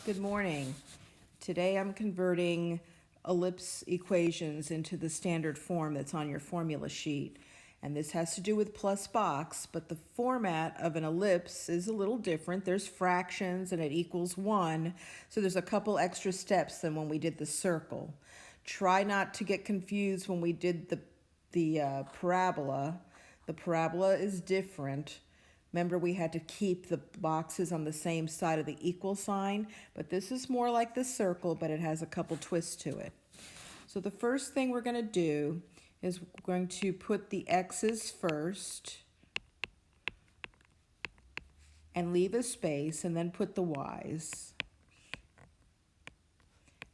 Good morning. Today I'm converting ellipse equations into the standard form that's on your formula sheet. And this has to do with plus box, but the format of an ellipse is a little different. There's fractions and it equals 1, so there's a couple extra steps than when we did the circle. Try not to get confused when we did the parabola. The parabola is different. Remember, we had to keep the boxes on the same side of the equal sign, but this is more like the circle, but it has a couple twists to it. So the first thing we're going to do is we're going to put the x's first and leave a space, and then put the y's.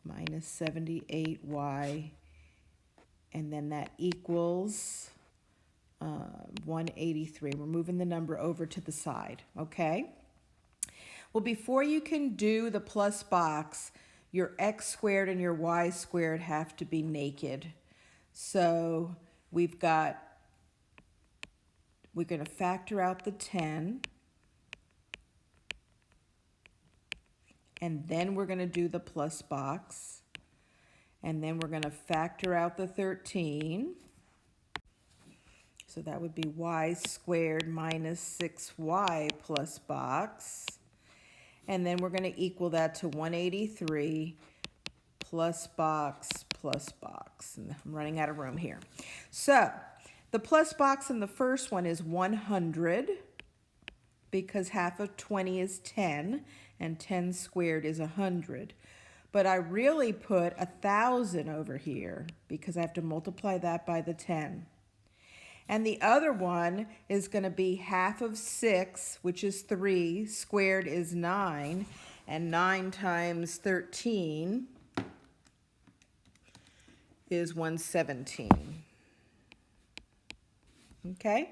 Minus 78y, and then that equals 183. We're moving the number over to the side, okay? Well, before you can do the plus box, your x squared and your y squared have to be naked. So we're going to factor out the 10, and then we're going to do the plus box, and then we're going to factor out the 13. So that would be y squared minus 6y plus box. And then we're going to equal that to 183 plus box plus box. And I'm running out of room here. So the plus box in the first one is 100, because half of 20 is 10, and 10 squared is 100. But I really put 1,000 over here because I have to multiply that by the 10. And the other one is going to be half of 6, which is 3, squared is 9, and 9 times 13 is 117. Okay?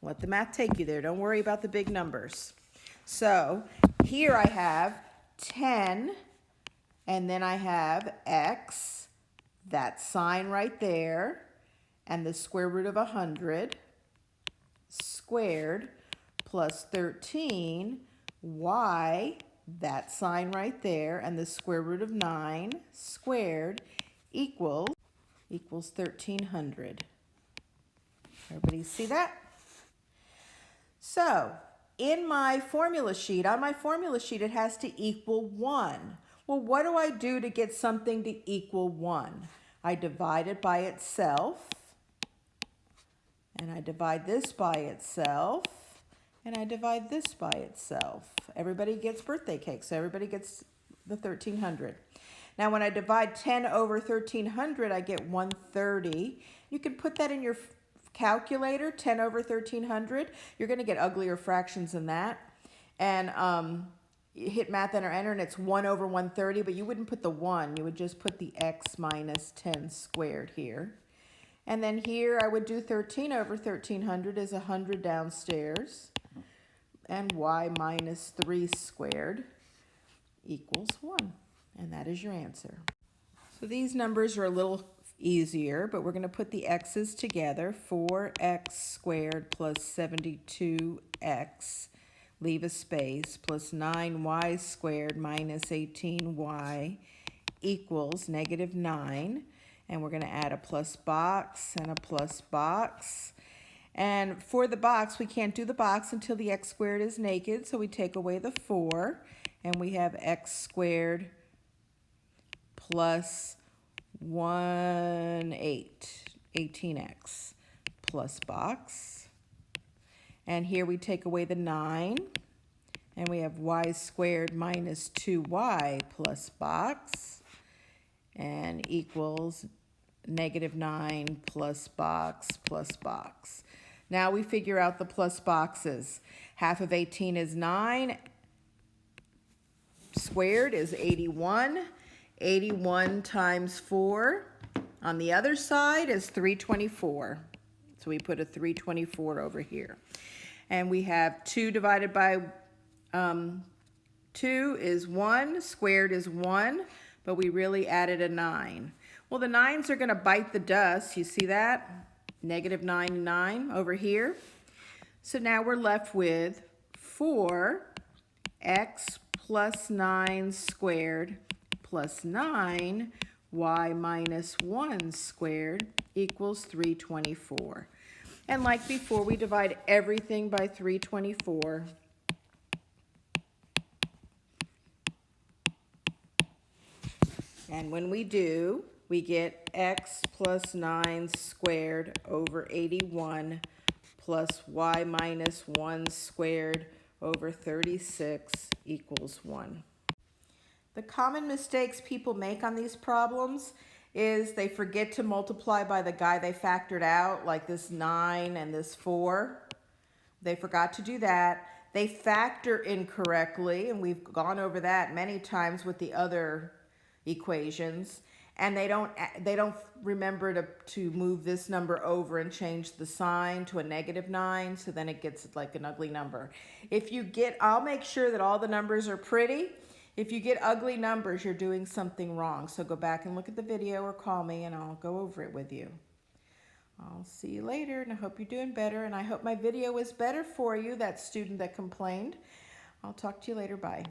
Let the math take you there. Don't worry about the big numbers. So here I have 10, and then I have x, that sign right there, and the square root of 100 squared plus 13, y, that sign right there, and the square root of 9 squared equals 1,300. Everybody see that? So in my formula sheet, on my formula sheet, it has to equal 1. Well, what do I do to get something to equal 1? I divide it by itself, and I divide this by itself, and I divide this by itself. Everybody gets birthday cake, so everybody gets the 1,300. Now when I divide 10 over 1,300, I get 130. You can put that in your calculator, 10 over 1,300. You're going to get uglier fractions than that. And you hit math enter and it's 1 over 130, but you wouldn't put the 1. You would just put the x minus 10 squared here. And then here I would do 13 over 1,300 is 100 downstairs, and y minus 3 squared equals 1. And that is your answer. So these numbers are a little easier, but we're going to put the x's together. 4x squared plus 72x, leave a space, plus 9y squared minus 18y equals negative 9. And we're going to add a plus box and a plus box. And for the box, we can't do the box until the x squared is naked, so we take away the 4, and we have x squared plus 18x plus box. And here we take away the 9, and we have y squared minus 2y plus box, and equals negative 9 plus box plus box. Now we figure out the plus boxes. Half of 18 is 9, squared is 81. 81 times 4 on the other side is 324. So we put a 324 over here. And we have 2 divided by 2 is 1, squared is 1, but we really added a 9. Well, the 9s are going to bite the dust. You see that? Negative 9, 9 over here. So now we're left with 4x plus 9 squared plus 9y minus 1 squared equals 324. And like before, we divide everything by 324. And when we do, we get x plus 9 squared over 81 plus y minus 1 squared over 36 equals 1. The common mistakes people make on these problems is they forget to multiply by the guy they factored out, like this 9 and this 4. They forgot to do that. They factor incorrectly, and we've gone over that many times with the other equations, and they don't remember to move this number over and change the sign to a -9, so then it gets like an ugly number. I'll make sure that all the numbers are pretty. If you get ugly numbers, you're doing something wrong. So go back and look at the video or call me and I'll go over it with you. I'll see you later, and I hope you're doing better, and I hope my video was better for you, that student that complained. I'll talk to you later. Bye.